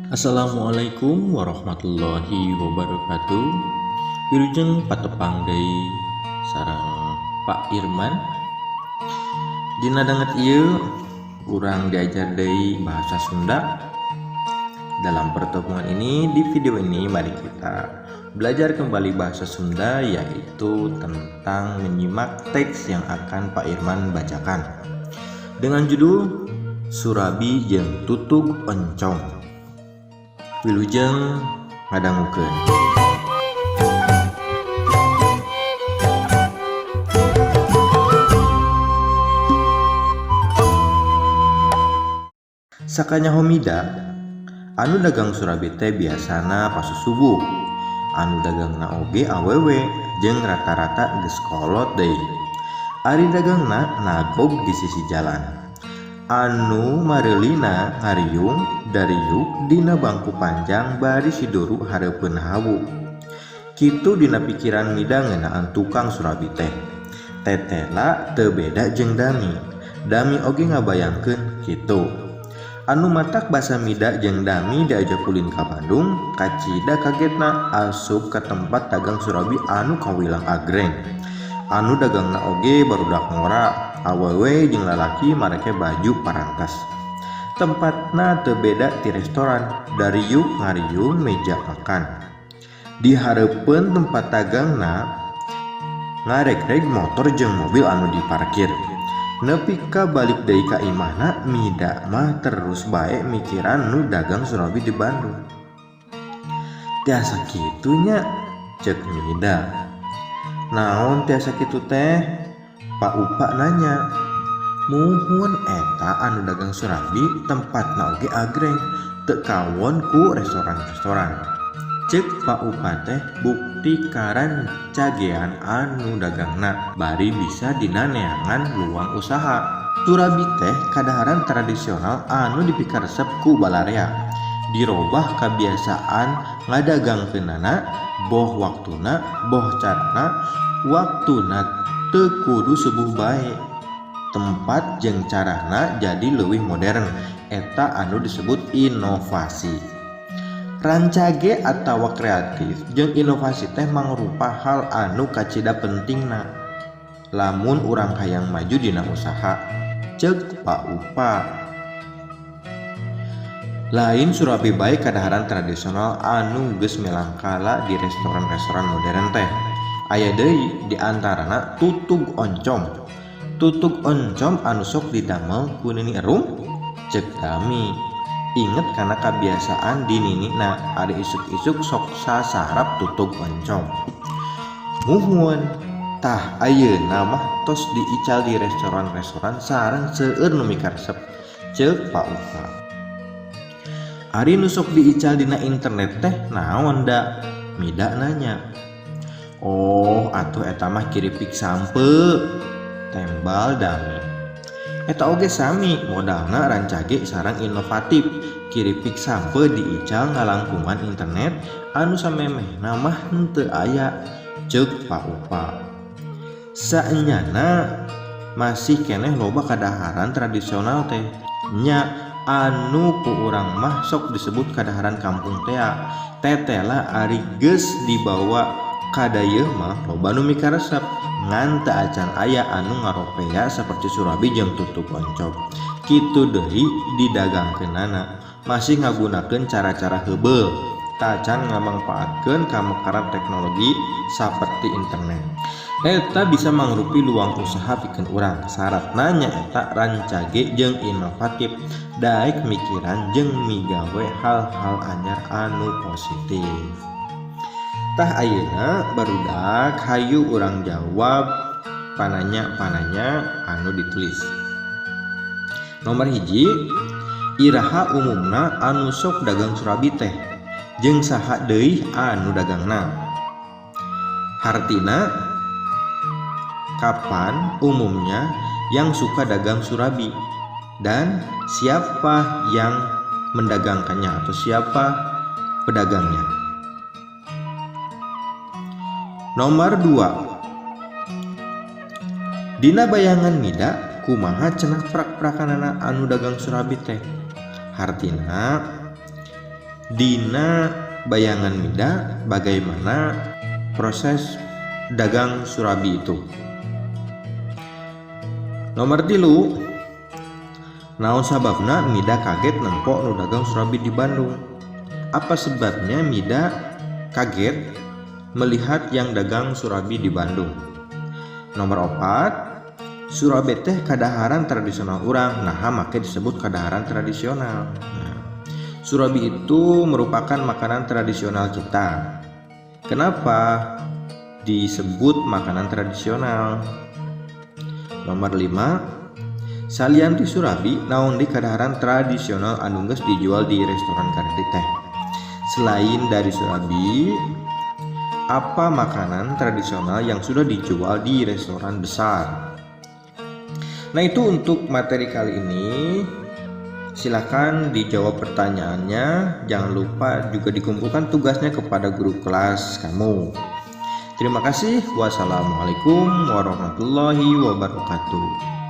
Assalamualaikum warahmatullahi wabarakatuh. Wilujeng patepang deui sareng Pak Irman. Dina danget ieu urang diajar deui bahasa Sunda. Dalam pertemuan ini, di video ini mari kita belajar kembali bahasa Sunda, yaitu tentang menyimak teks yang akan Pak Irman bacakan dengan judul Surabi jeung Tutug Oncom. Wilujeng ngadangukeun. Sakanya homida anu dagang Surabi teh biasana pasusubuh, anu dagangna oge awewe jeung rata-rata geus kolot deui. Ari dagangna nagog di sisi jalan. Anu mareulina ngariung dariuk dina bangku panjang bari sidoru hareupeun hawu. Kitu dina pikiran mida ngeunaan tukang Surabi teh. Tetela teu beda jeung dami. Dami oge ngabayangkeun kitu. Anu matak basa mida jeung dami diajak ulin ka Bandung, kacida kagetna asup ka tempat dagang Surabi anu kawilang agreng. Anu dagangna oge barudak ngora, awewe jeung lalaki mareke baju parantas. Tempatna teu beda ti restoran, dariuk ngariung meja makan. Di hareupeun tempat dagangna ngaregreg motor jeung mobil anu diparkir. Nepi ka balik deui ka imahna, mida mah terus bae mikiran nu dagang Surabi di Bandung. Tiasa kitunya ceuk mida. Naon tiasa kitu teh? Pak Upa nanya. Muhun eta anu dagang Surabi tempatna oge agreng, teu kawon ku restoran-restoran. Ceuk Pak Upa teh bukti karan cagean anu dagangna bari bisa dina neangan luang usaha. Surabi teh kadaharan tradisional anu dipikaresep ku balarea. Dirobah kebiasaan ngadagangkeunana, boh waktuna, boh carana, waktuna teu kudu subuh bae. Tempat jeung carana jadi leuwih modern, eta anu disebut inovasi. Rancage atawa kreatif jeung inovasi teh mangrupa hal anu kacida pentingna lamun urang hayang maju dina usaha, ceuk Pak Upa. Lain Surabi bae kadaharan tradisional anu geus melangkala di restoran-restoran modern teh. Aya deui di antarana tutug oncom. Tutug oncom anu sok didamel ku Nini Erum, ceuk dami. Inget kana kebiasaan di ninina ada isuk-isuk sok sasarap tutug oncom. Muhun, tah ayeuna mah tos diical di restoran-restoran sareng seueur nu mikaresep, ceuk Pak Upa. Ari nu sok diical dina internet teh naon da? Mida nanya. Oh, atuh eta mah kiripik sampe, tembal dami. Eta oge sami, modalna rancage sareng inovatif. Kiripik sampe diical ngalangkungan internet anu samemehna mah henteu aya, ceuk Pak Upa. Saenyana masih keneh loba kadaharan tradisional teh. Nya anu ku urang mah sok disebut kadaharan kampung tea. Tetela ari geus dibawa kadayeuh mah loba nu mikaresep, ngan teu acan aya anu ngaropea saperti Surabi jeung tutug oncom. Kitu deui didagangkeunana, masih ngagunakeun cara-cara heubeul, teu acan ngamangpaatkeun kamekaran teknologi saperti internet. Eta bisa mangrupi luang usaha pikeun urang. Saratna nyaeta rancage jeung inovatif, daek mikiran jeung migawe hal-hal anyar anu positif. Tah ayeuna barudak hayu urang jawab pananya-pananya anu ditulis. Nomor 1, iraha umumna anu sok dagang Surabi teh jeung saha deui anu dagangna. Hartina, kapan umumnya yang suka dagang Surabi dan siapa yang mendagangkannya atau siapa pedagangnya. Nomor 2, dina bayangan mida kumaha cenah prak-prakanana anu dagang Surabi teh. Hartina Dina bayangan Mida bagaimana proses dagang surabi itu. Nomor 3, naon sababna Mida kaget nempo nu dagang surabi di Bandung. Apa sebabnya Mida kaget melihat yang dagang surabi di Bandung? Nomor 4, surabi teh kadaharan tradisional urang, nah make disebut kadaharan tradisional. Surabi itu merupakan makanan tradisional kita. Kenapa disebut makanan tradisional? Nomor 5, salian ti surabi naon di kadaharan tradisional anu geus dijual di restoran karedi teh. Selain dari surabi, apa makanan tradisional yang sudah dijual di restoran besar? Nah, itu untuk materi kali ini. Silakan dijawab pertanyaannya. Jangan lupa juga dikumpulkan tugasnya kepada guru kelas kamu. Terima kasih. Wassalamualaikum warahmatullahi wabarakatuh.